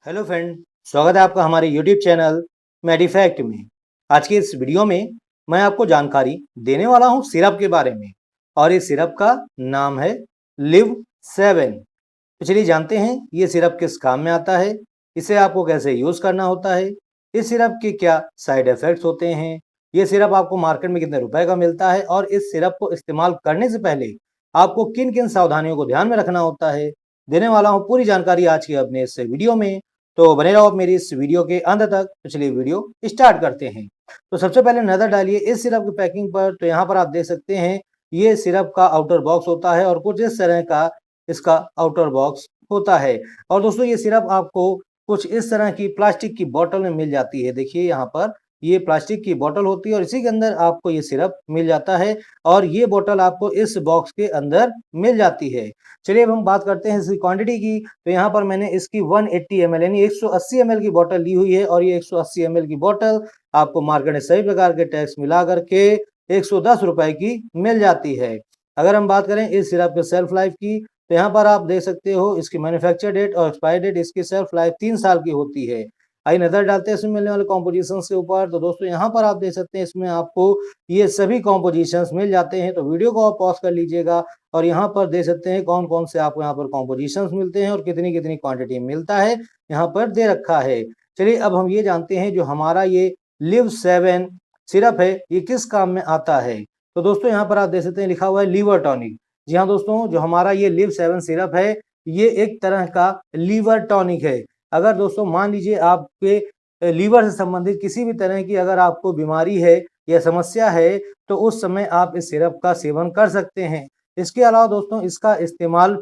Hello friend, स्वागत है आपका हमारे यूट्यूब चैनल मेडिफैक्ट में। आज की इस वीडियो में मैं आपको जानकारी देने वाला हूं सिरप के बारे में और इस सिरप का नाम है लिव 7। तो चलिए जानते हैं ये सिरप किस काम में आता है, इसे आपको कैसे यूज़ करना होता है, इस सिरप के क्या साइड इफ़ेक्ट्स होते हैं, ये सिरप आपको मार्केट में कितने रुपए का मिलता है और इस सिरप को इस्तेमाल करने से पहले आपको किन-किन सावधानियों को ध्यान में रखना होता है, देने वाला हूँ पूरी जानकारी आज की अपने इस वीडियो में। तो बने रहो आप मेरी इस वीडियो के अंत तक। तो चलिए वीडियो स्टार्ट करते हैं। तो सबसे पहले नज़र डालिए इस सिरप की पैकिंग पर। तो यहाँ पर आप देख सकते हैं ये सिरप का आउटर बॉक्स होता है और कुछ इस तरह का इसका आउटर बॉक्स होता है। और दोस्तों ये सिरप आपको कुछ इस तरह की प्लास्टिक की बोतल में मिल जाती है। देखिए यहाँ पर ये प्लास्टिक की बोतल होती है और इसी के अंदर आपको ये सिरप मिल जाता है और ये बोतल आपको इस बॉक्स के अंदर मिल जाती है। चलिए अब हम बात करते हैं इसकी क्वांटिटी की। तो यहाँ पर मैंने इसकी 180 ml यानी 180 ml की बोतल ली हुई है और ये 180 ml की बोतल आपको मार्केट में सभी प्रकार के टैक्स मिला करके 110 रुपए की मिल जाती है। अगर हम बात करें इस सिरप के शेल्फ लाइफ की, तो यहाँ पर आप देख सकते हो इसकी मैन्युफैक्चर डेट और एक्सपायरी डेट, इसकी शेल्फ लाइफ 3 साल की होती है। आइए नज़र डालते हैं इसमें मिलने वाले कॉम्पोजिशन के ऊपर। तो दोस्तों यहाँ पर आप देख सकते हैं इसमें आपको ये सभी कॉम्पोजिशंस मिल जाते हैं। तो वीडियो को आप पॉज कर लीजिएगा और यहाँ पर देख सकते हैं कौन-कौन से आपको यहाँ पर कॉम्पोजिशंस मिलते हैं और कितनी-कितनी क्वांटिटी में मिलता है, यहाँ पर दे रखा है। चलिए अब हम ये जानते हैं जो हमारा ये लिव 7 सिरप है, ये किस काम में आता है। तो दोस्तों यहाँ पर आप देख सकते हैं लिखा हुआ है लीवर टॉनिक। जी हाँ दोस्तों, जो हमारा ये लिव 7 सिरप है, ये एक तरह का लीवर टॉनिक है। अगर दोस्तों मान लीजिए आपके लीवर से संबंधित किसी भी तरह की अगर आपको बीमारी है या समस्या है, तो उस समय आप इस सिरप का सेवन कर सकते हैं। इसके अलावा दोस्तों इसका इस्तेमाल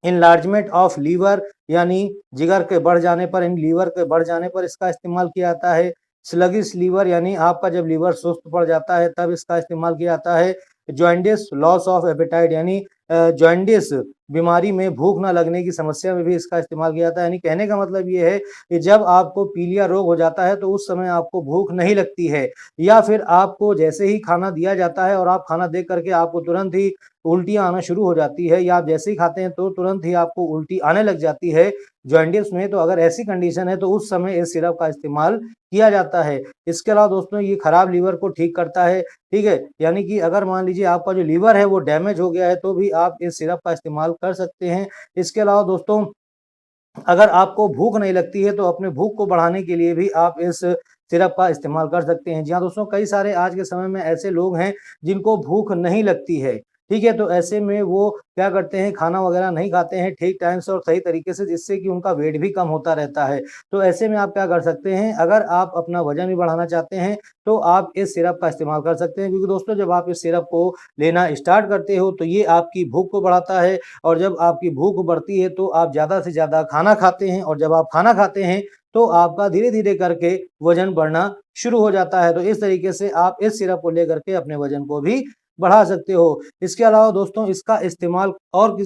इनलार्जमेंट ऑफ लीवर यानी जिगर के बढ़ जाने पर, इन लीवर के बढ़ जाने पर इसका इस्तेमाल किया जाता है। स्लगिश लीवर यानी आपका जब लीवर सुस्त पड़ जाता है तब इसका इस्तेमाल किया जाता है। जॉन्डिस, लॉस ऑफ एपेटाइट यानी जॉन्डिस बीमारी में भूख ना लगने की समस्या में भी इसका इस्तेमाल किया जाता है। यानी कहने का मतलब ये है कि जब आपको पीलिया रोग हो जाता है तो उस समय आपको भूख नहीं लगती है या फिर आपको जैसे ही खाना दिया जाता है और आप खाना देख करके आपको तुरंत ही उल्टियाँ आना शुरू हो जाती है या आप जैसे ही खाते हैं तो तुरंत ही आपको उल्टी आने लग जाती है जॉन्डिस में, तो अगर ऐसी कंडीशन है तो उस समय इस सिरप का इस्तेमाल किया जाता है। इसके अलावा दोस्तों ये खराब लीवर को ठीक करता है, ठीक है? यानी कि अगर मान लीजिए आपका जो लीवर है वो डैमेज हो गया है तो भी आप इस सिरप का इस्तेमाल कर सकते हैं। इसके अलावा दोस्तों अगर आपको भूख नहीं लगती है तो अपने भूख को बढ़ाने के लिए भी आप इस सिरप का इस्तेमाल कर सकते हैं। जी हाँ दोस्तों, कई सारे आज के समय में ऐसे लोग हैं जिनको भूख नहीं लगती है, ठीक है? तो ऐसे में वो क्या करते हैं, खाना वगैरह नहीं खाते हैं ठीक टाइम से और सही तरीके से, जिससे कि उनका वेट भी कम होता रहता है। तो ऐसे में आप क्या कर सकते हैं, अगर आप अपना वज़न भी बढ़ाना चाहते हैं तो आप इस सिरप का इस्तेमाल कर सकते हैं, क्योंकि दोस्तों जब आप इस सिरप को लेना स्टार्ट करते हो तो ये आपकी भूख को बढ़ाता है और जब आपकी भूख बढ़ती है तो आप ज़्यादा से ज़्यादा खाना खाते हैं और जब आप खाना खाते हैं तो आपका धीरे-धीरे करके वज़न बढ़ना शुरू हो जाता है। तो इस तरीके से आप इस सिरप को लेकर के अपने वज़न को भी बढ़ा सकते हो। इसके अलावा दोस्तों इसका इस्तेमाल और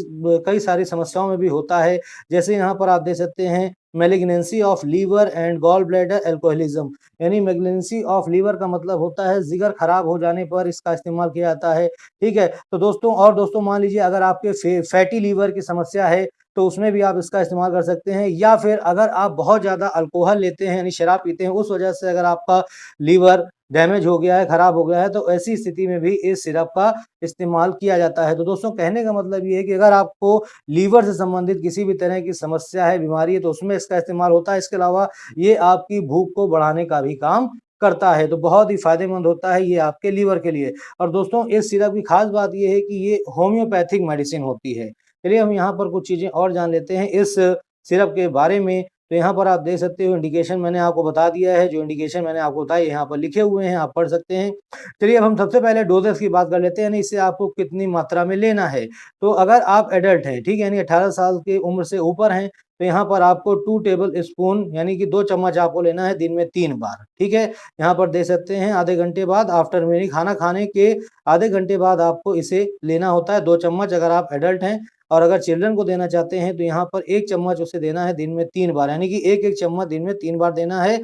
कई सारी समस्याओं में भी होता है। जैसे यहाँ पर आप देख सकते हैं malignancy of liver and gall bladder alcoholism, यानी मैलिग्नेंसी ऑफ लीवर का मतलब होता है जिगर खराब हो जाने पर इसका इस्तेमाल किया जाता है, ठीक है? तो दोस्तों मान लीजिए अगर आपके फैटी लीवर की समस्या है तो उसमें भी आप इसका इस्तेमाल कर सकते हैं, या फिर अगर आप बहुत ज़्यादा अल्कोहल लेते हैं यानी शराब पीते हैं, उस वजह से अगर आपका लीवर डैमेज हो गया है, खराब हो गया है, तो ऐसी स्थिति में भी इस सिरप का इस्तेमाल किया जाता है। तो दोस्तों कहने का मतलब ये है कि अगर आपको लीवर से संबंधित किसी भी तरह की समस्या है, बीमारी है, तो उसमें इसका इस्तेमाल होता है। इसके अलावा ये आपकी भूख को बढ़ाने का भी काम करता है, तो बहुत ही फ़ायदेमंद होता है ये आपके लीवर के लिए। और दोस्तों इस सिरप की ख़ास बात ये है कि ये होम्योपैथिक मेडिसिन होती है। चलिए हम यहाँ पर कुछ चीज़ें और जान लेते हैं इस सिरप के बारे में। तो यहाँ पर आप देख सकते हो इंडिकेशन मैंने आपको बता दिया है, जो इंडिकेशन मैंने आपको बताई यहाँ पर लिखे हुए हैं, आप पढ़ सकते हैं। चलिए अब हम सबसे पहले डोजेस की बात कर लेते हैं, यानी इसे आपको कितनी मात्रा में लेना है। तो अगर आप एडल्ट हैं, ठीक है, यानी 18 साल की उम्र से ऊपर हैं, तो यहाँ पर आपको 2 टेबल स्पून यानी कि 2 चम्मच आपको लेना है दिन में 3 बार, ठीक है? यहाँ पर दे सकते हैं आधे घंटे बाद आफ्टर मील, खाना खाने के आधे घंटे बाद आपको इसे लेना होता है 2 चम्मच अगर आप एडल्ट हैं। और अगर चिल्ड्रन को देना चाहते हैं तो यहाँ पर 1 चम्मच उसे देना है दिन में 3 बार, यानी कि 1-1 चम्मच दिन में 3 बार देना है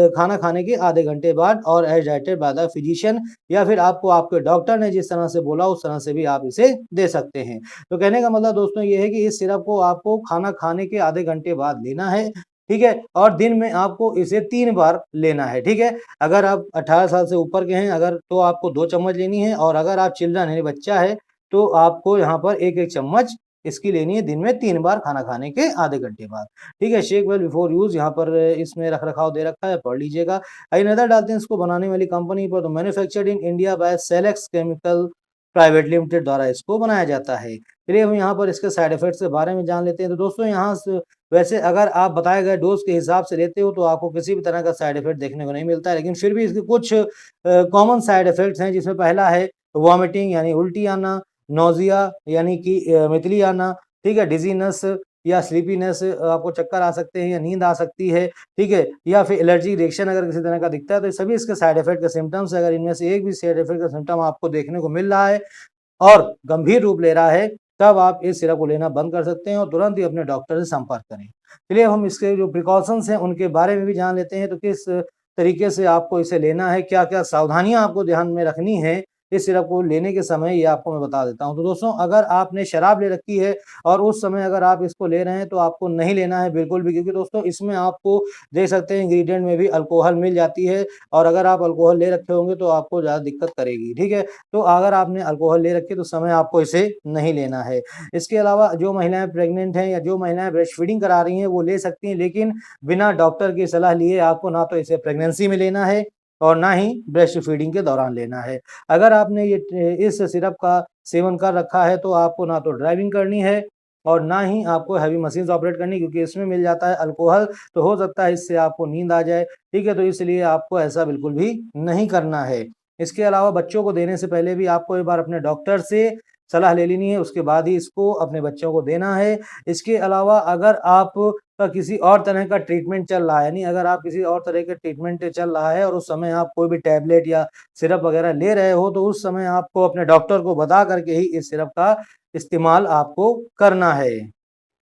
खाना खाने के आधे घंटे बाद, और एज डायटेड बाय द फिजिशियन, या फिर आपको आपके डॉक्टर ने जिस तरह से बोला उस तरह से भी आप इसे दे सकते हैं। तो कहने का मतलब दोस्तों ये है कि इस सिरप को आपको खाना खाने के आधे घंटे बाद लेना है, ठीक है, और दिन में आपको इसे 3 बार लेना है, ठीक है। अगर आप 18 साल से ऊपर के हैं अगर तो आपको 2 चम्मच लेनी है, और अगर आप चिल्ड्रन यानी बच्चा है तो आपको यहाँ पर 1-1 चम्मच इसकी लेनी है दिन में 3 बार खाना खाने के आधे घंटे बाद, ठीक है। शेक वेल बिफोर यूज़ यहाँ पर इसमें रख-रखाव दे रखा है, पढ़ लीजिएगा। कई नज़र डालते हैं इसको बनाने वाली कंपनी पर, तो manufactured in India by Selex chemical private limited द्वारा इसको बनाया जाता है। चलिए हम यहाँ पर इसके साइड इफेक्ट्स के बारे में जान लेते हैं। तो दोस्तों यहाँ से वैसे अगर आप बताए गए डोज़ के हिसाब से लेते हो तो आपको किसी भी तरह का साइड इफेक्ट देखने को नहीं मिलता है, लेकिन फिर भी इसके कुछ कॉमन साइड इफेक्ट्स हैं, जिसमें पहला है वॉमिटिंग यानी उल्टी आना, नोज़िया यानी कि मितली आना, ठीक है, डिज़ीनेस या स्लीपीनेस आपको चक्कर आ सकते हैं या नींद आ सकती है, ठीक है, या फिर एलर्जी रिएक्शन अगर किसी तरह का दिखता है, तो ये सभी इसके साइड इफेक्ट के सिम्पटम्स हैं। अगर इनमें से एक भी साइड इफेक्ट का सिम्पटम आपको देखने को मिल रहा है और गंभीर रूप ले रहा है, तब आप इस सिरप को लेना बंद कर सकते हैं और तुरंत ही अपने डॉक्टर से संपर्क करें। चलिए हम इसके जो प्रिकॉशंस हैं उनके बारे में भी जान लेते हैं, तो किस तरीके से आपको इसे लेना है, क्या-क्या सावधानियाँ आपको ध्यान में रखनी है इस सिरप को लेने के समय, ये आपको मैं बता देता हूँ। तो दोस्तों अगर आपने शराब ले रखी है और उस समय अगर आप इसको ले रहे हैं तो आपको नहीं लेना है बिल्कुल भी, क्योंकि दोस्तों इसमें आपको देख सकते हैं इंग्रीडिएंट में भी अल्कोहल मिल जाती है, और अगर आप अल्कोहल ले रखे होंगे तो आपको ज़्यादा दिक्कत करेगी, ठीक है। तो अगर आपने अल्कोहल ले रखी है तो उस समय आपको इसे नहीं लेना है। इसके अलावा जो महिलाएँ प्रेग्नेंट हैं या जो महिलाएँ ब्रेस्ट फीडिंग करा रही हैं वो ले सकती हैं, लेकिन बिना डॉक्टर की सलाह लिए आपको ना तो इसे प्रेगनेंसी में लेना है और ना ही ब्रेस्ट फीडिंग के दौरान लेना है। अगर आपने इस सिरप का सेवन कर रखा है तो आपको ना तो ड्राइविंग करनी है और ना ही आपको हैवी मशीन्स ऑपरेट करनी, क्योंकि इसमें मिल जाता है अल्कोहल, तो हो सकता है इससे आपको नींद आ जाए, ठीक है। तो इसलिए आपको ऐसा बिल्कुल भी नहीं करना है। इसके अलावा बच्चों को देने से पहले भी आपको एक बार अपने डॉक्टर से सलाह ले लेनी है, उसके बाद ही इसको अपने बच्चों को देना है। इसके अलावा अगर आपका किसी और तरह का ट्रीटमेंट चल रहा है, यानी अगर आप किसी और तरह के ट्रीटमेंट चल रहा है और उस समय आप कोई भी टैबलेट या सिरप वगैरह ले रहे हो, तो उस समय आपको अपने डॉक्टर को बता करके ही इस सिरप का इस्तेमाल आपको करना है।